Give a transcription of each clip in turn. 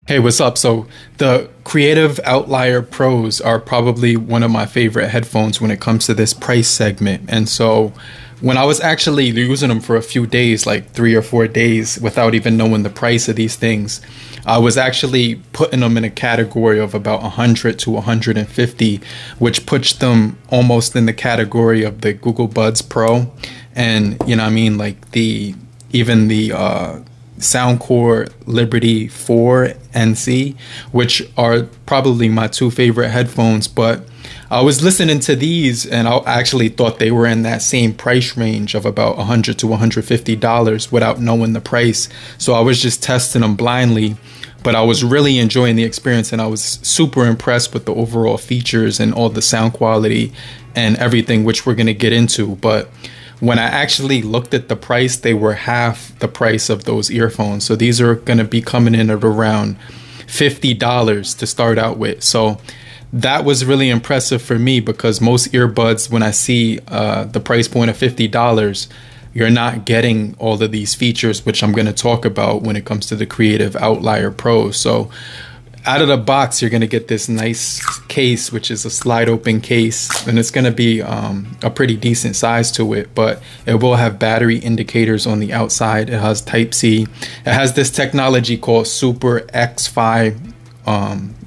Hey, what's up? So the Creative Outlier Pros are probably one of my favorite headphones when it comes to this price segment. And so when I was actually using them for a few days, like 3 or 4 days, without even knowing the price of these things, I was actually putting them in a category of about 100 to 150, which puts them almost in the category of the Google Buds Pro. And you know what I mean, like even the Soundcore Liberty 4 NC, which are probably my two favorite headphones. But I was listening to these and I actually thought they were in that same price range of about $100 to $150 without knowing the price. So I was just testing them blindly, but I was really enjoying the experience and I was super impressed with the overall features and all the sound quality and everything, which we're going to get into. But when I actually looked at the price, they were half the price of those earphones. So these are going to be coming in at around $50 to start out with. So that was really impressive for me because most earbuds, when I see the price point of $50, you're not getting all of these features, which I'm going to talk about when it comes to the Creative Outlier Pro. So out of the box, you're going to get this nice case, which is a slide open case, and it's going to be a pretty decent size to it, but it will have battery indicators on the outside. It has Type-C. It has this technology called Super X-Fi,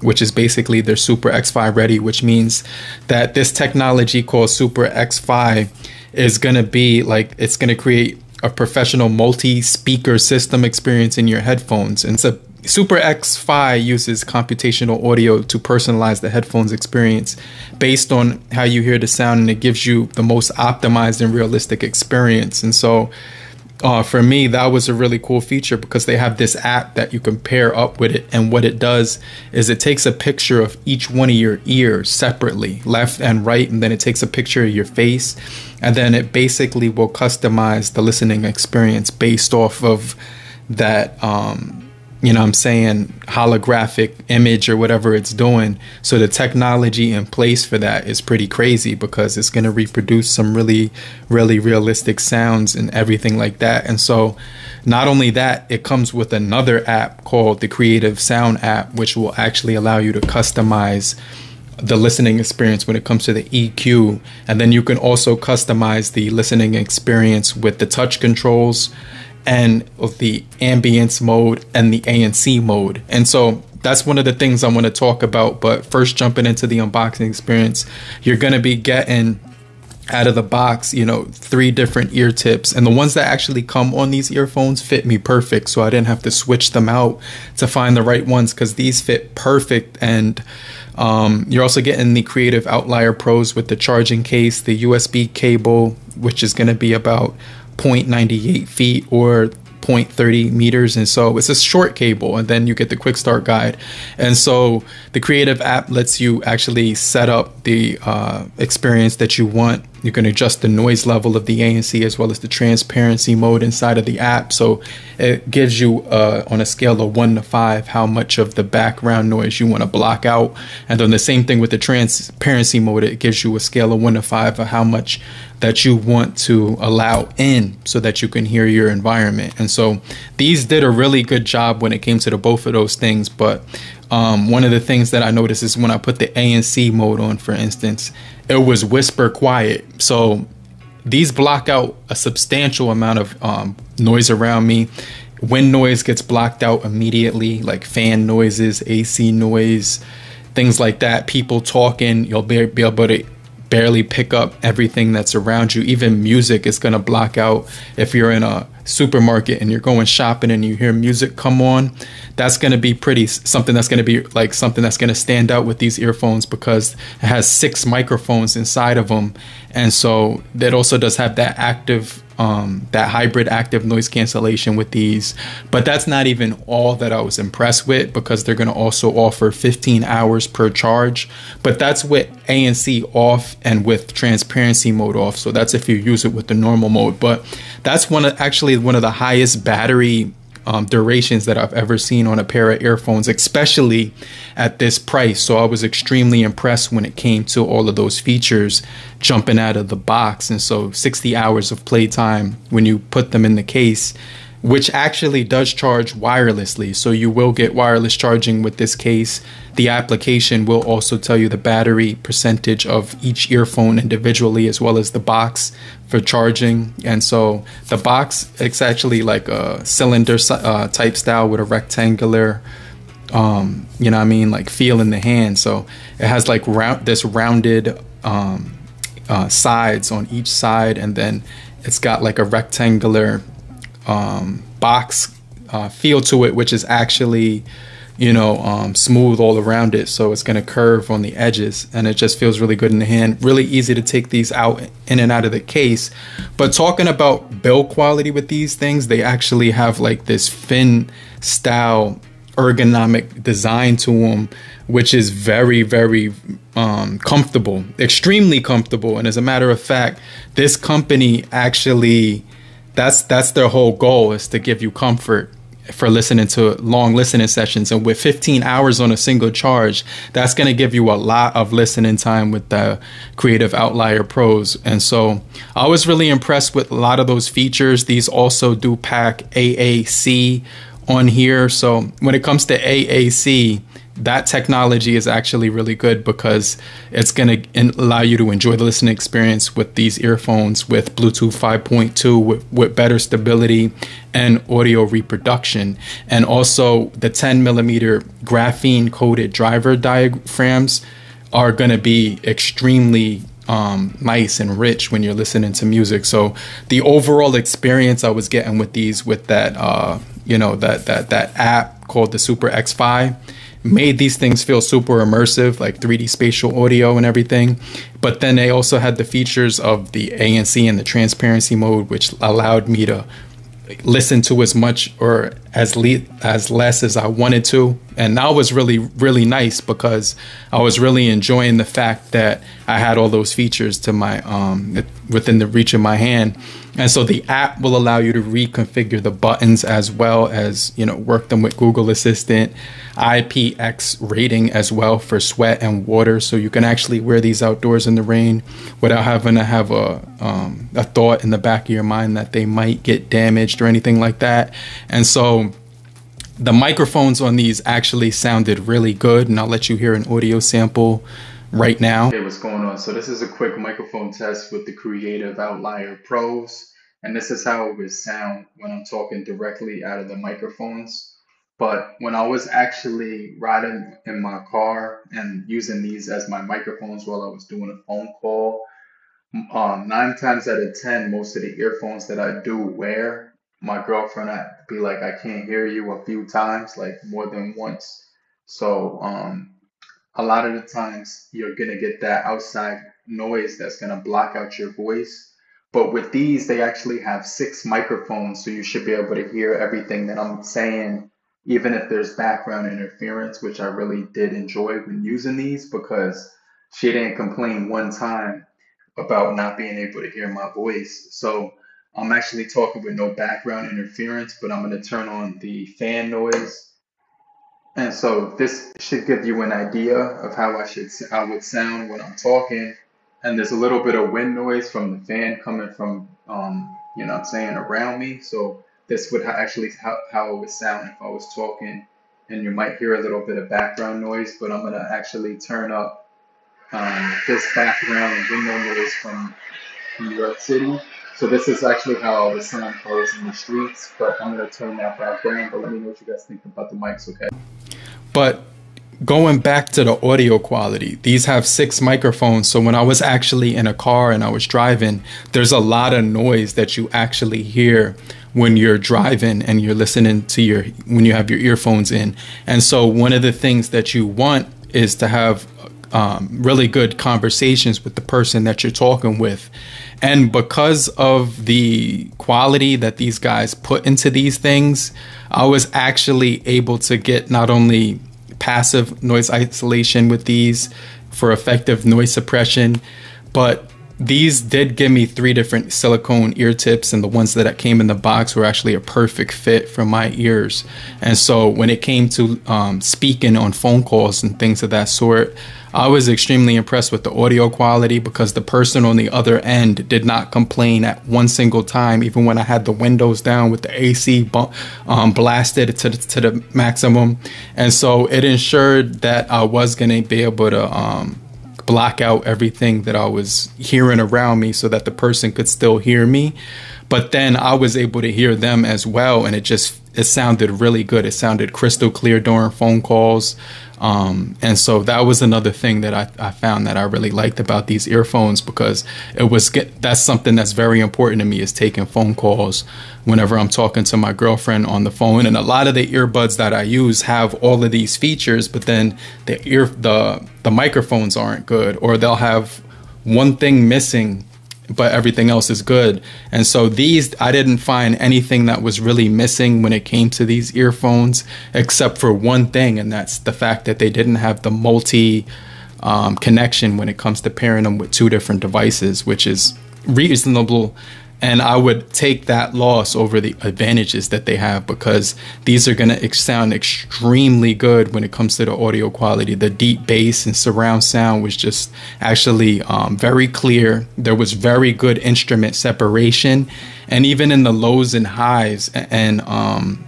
which is basically their Super X-Fi ready, which means that this technology called Super X-Fi is going to be like, it's going to create a professional multi-speaker system experience in your headphones. And it's a Super X-Fi uses computational audio to personalize the headphones experience based on how you hear the sound, and it gives you the most optimized and realistic experience. And so for me, that was a really cool feature because they have this app that you can pair up with it. And what it does is it takes a picture of each one of your ears separately, left and right, and then it takes a picture of your face. And then it basically will customize the listening experience based off of that you know what I'm saying, holographic image or whatever it's doing. So the technology in place for that is pretty crazy because it's going to reproduce some really realistic sounds and everything like that. And so not only that, it comes with another app called the Creative Sound app, which will actually allow you to customize the listening experience when it comes to the EQ. And then you can also customize the listening experience with the touch controls and the ambience mode and the ANC mode. And so that's one of the things I want to talk about. But first, jumping into the unboxing experience, you're going to be getting out of the box, you know, 3 different ear tips, and the ones that actually come on these earphones fit me perfect, so I didn't have to switch them out to find the right ones because these fit perfect. And you're also getting the Creative Outlier Pros with the charging case, the USB cable, which is going to be about 0.98 feet or 0.30 meters, and so it's a short cable. And then you get the quick start guide. And so the Creative app lets you actually set up the experience that you want. You can adjust the noise level of the ANC as well as the transparency mode inside of the app. So it gives you on a scale of 1 to 5 how much of the background noise you want to block out. And then the same thing with the transparency mode, it gives you a scale of 1 to 5 of how much that you want to allow in so that you can hear your environment. And so these did a really good job when it came to both of those things. But one of the things that I noticed is when I put the ANC mode on, for instance, it was whisper quiet. So these block out a substantial amount of noise around me. Wind noise gets blocked out immediately, like fan noises, AC noise, things like that. People talking, you'll be able to barely pick up everything that's around you. Even music is going to block out. If you're in a supermarket and you're going shopping and you hear music come on, that's going to be something that's going to be like something that's going to stand out with these earphones because it has 6 microphones inside of them. And so that also does have that that hybrid active noise cancellation with these. But that's not even all that I was impressed with, because they're going to also offer 15 hours per charge. But that's with ANC off and with transparency mode off. So that's if you use it with the normal mode. But that's actually one of the highest battery durations that I've ever seen on a pair of earphones, especially at this price. So I was extremely impressed when it came to all of those features jumping out of the box. And so 60 hours of playtime when you put them in the case, which actually does charge wirelessly. So you will get wireless charging with this case. The application will also tell you the battery percentage of each earphone individually, as well as the box for charging. And so the box, it's actually like a cylinder type style with a rectangular, you know what I mean, like feel in the hand. So it has like this rounded sides on each side, and then it's got like a rectangular box feel to it, which is actually, you know, smooth all around it. So it's going to curve on the edges, and it just feels really good in the hand. Really easy to take these out in and out of the case. But talking about build quality with these things, they actually have like this fin style ergonomic design to them, which is very, very comfortable, extremely comfortable. And as a matter of fact, this company actually, that's their whole goal, is to give you comfort for listening to long listening sessions. And with 15 hours on a single charge, that's going to give you a lot of listening time with the Creative Outlier Pros. And so I was really impressed with a lot of those features. These also do pack AAC on here. So when it comes to AAC, that technology is actually really good, because it's going to allow you to enjoy the listening experience with these earphones with Bluetooth 5.2 with better stability and audio reproduction. And also the 10mm graphene-coated driver diaphragms are going to be extremely nice and rich when you're listening to music. So the overall experience I was getting with these, with that you know, that app called the Super X5, made these things feel super immersive, like 3D spatial audio and everything. But then they also had the features of the ANC and the transparency mode, which allowed me to listen to as much or as less as I wanted to. And that was really, really nice, because I was really enjoying the fact that I had all those features to my within the reach of my hand. And so the app will allow you to reconfigure the buttons, as well as, you know, work them with Google Assistant, IPX rating as well for sweat and water. So you can actually wear these outdoors in the rain without having to have a thought in the back of your mind that they might get damaged or anything like that. And so the microphones on these actually sounded really good, and I'll let you hear an audio sample right now. Hey, what's going on? So this is a quick microphone test with the Creative Outlier Pros, and this is how it would sound when I'm talking directly out of the microphones. But when I was actually riding in my car and using these as my microphones while I was doing a phone call, 9 times out of 10, most of the earphones that I do wear, my girlfriend would be like, I can't hear you a few times, like more than once. So a lot of the times you're going to get that outside noise that's going to block out your voice. But with these, they actually have 6 microphones, so you should be able to hear everything that I'm saying, even if there's background interference, which I really did enjoy when using these, because she didn't complain one time about not being able to hear my voice. So I'm actually talking with no background interference, but I'm going to turn on the fan noise. And so this should give you an idea of how I would sound when I'm talking. And there's a little bit of wind noise from the fan coming from, you know what I'm saying, around me. So this would actually how it would sound if I was talking. And you might hear a little bit of background noise, but I'm going to actually turn up this background and window noise from New York City. So this is actually how I would sound if I was in the streets, but I'm going to turn that back down. But let me know what you guys think about the mics, okay? But going back to the audio quality, these have 6 microphones. So when I was actually in a car and I was driving, there's a lot of noise that you actually hear when you're driving and you're listening to when you have your earphones in. And so one of the things that you want is to have really good conversations with the person that you're talking with. And because of the quality that these guys put into these things, I was actually able to get not only passive noise isolation with these for effective noise suppression, but these did give me 3 different silicone ear tips, and the ones that came in the box were actually a perfect fit for my ears. And so when it came to speaking on phone calls and things of that sort, I was extremely impressed with the audio quality, because the person on the other end did not complain at one single time, even when I had the windows down with the AC blasted to the maximum. And so it ensured that I was going to be able to block out everything that I was hearing around me, so that the person could still hear me, but then I was able to hear them as well, and it sounded really good. It sounded crystal clear during phone calls. And so that was another thing that I found that I really liked about these earphones, because that's something that's very important to me, is taking phone calls whenever I'm talking to my girlfriend on the phone. And a lot of the earbuds that I use have all of these features, but then the microphones aren't good, or they'll have one thing missing but everything else is good. And so these, I didn't find anything that was really missing when it came to these earphones, except for one thing, and that's the fact that they didn't have the multi connection when it comes to pairing them with 2 different devices, which is reasonable. And I would take that loss over the advantages that they have, because these are going to sound extremely good when it comes to the audio quality. The deep bass and surround sound was just actually very clear. There was very good instrument separation. And even in the lows and highs and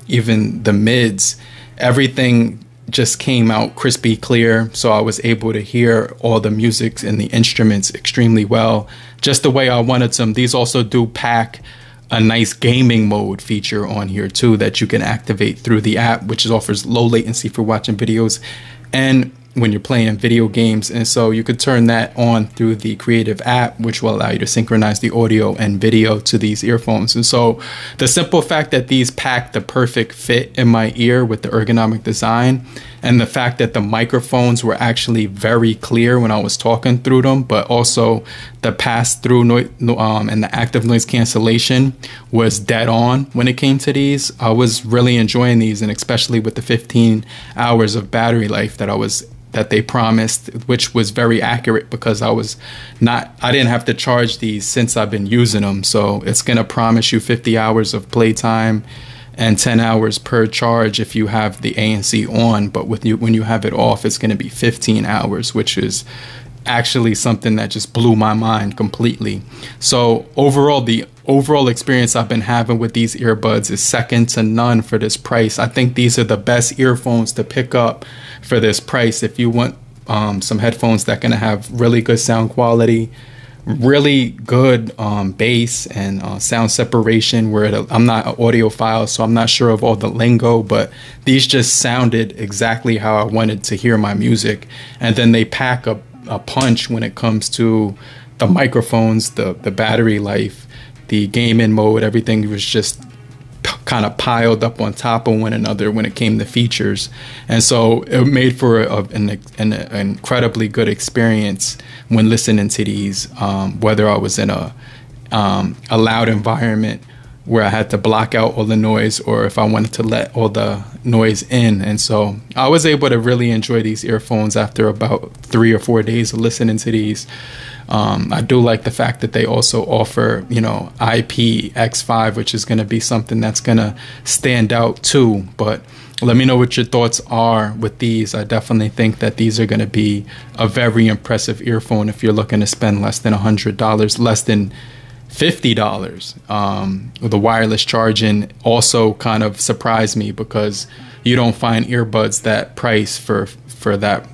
even the mids, everything just came out crispy clear. So I was able to hear all the music and the instruments extremely well, just the way I wanted them. These also do pack a nice gaming mode feature on here too, that you can activate through the app, which offers low latency for watching videos and when you're playing video games. And so you could turn that on through the Creative app, which will allow you to synchronize the audio and video to these earphones. And so the simple fact that these pack the perfect fit in my ear with the ergonomic design, and the fact that the microphones were actually very clear when I was talking through them, but also the pass-through and the active noise cancellation was dead on when it came to these. I was really enjoying these, and especially with the 15 hours of battery life that they promised, which was very accurate, because I didn't have to charge these since I've been using them. So it's going to promise you 50 hours of playtime and 10 hours per charge if you have the ANC on. But when you have it off, it's going to be 15 hours, which is actually something that just blew my mind completely. So overall, the overall experience I've been having with these earbuds is second to none for this price. I think these are the best earphones to pick up for this price if you want some headphones that are going to have really good sound quality, really good bass and sound separation, where I'm not an audiophile, so I'm not sure of all the lingo, but these just sounded exactly how I wanted to hear my music. And then they pack a punch when it comes to the microphones, the battery life, the gaming mode. Everything was just kind of piled up on top of one another when it came to features. And so it made for an incredibly good experience when listening to these, whether I was in a loud environment where I had to block out all the noise, or if I wanted to let all the noise in. And so I was able to really enjoy these earphones after about 3 or 4 days of listening to these. I do like the fact that they also offer, IPX5, which is going to be something that's going to stand out too. But let me know what your thoughts are with these. I definitely think that these are going to be a very impressive earphone if you're looking to spend less than $100, less than $50. The wireless charging also kind of surprised me, because you don't find earbuds that price that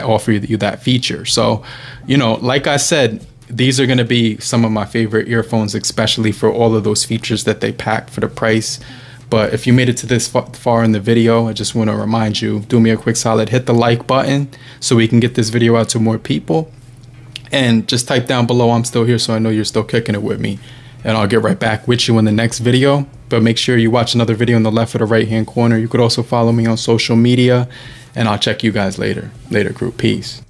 offer you that feature. So, like I said, these are going to be some of my favorite earphones, especially for all of those features that they pack for the price. But if you made it to this far in the video, I just want to remind you, do me a quick solid, hit the like button so we can get this video out to more people. And just type down below, I'm still here, so I know you're still kicking it with me. And I'll get right back with you in the next video. But make sure you watch another video in the left or the right hand corner. You could also follow me on social media, and I'll check you guys later. Later, crew. Peace.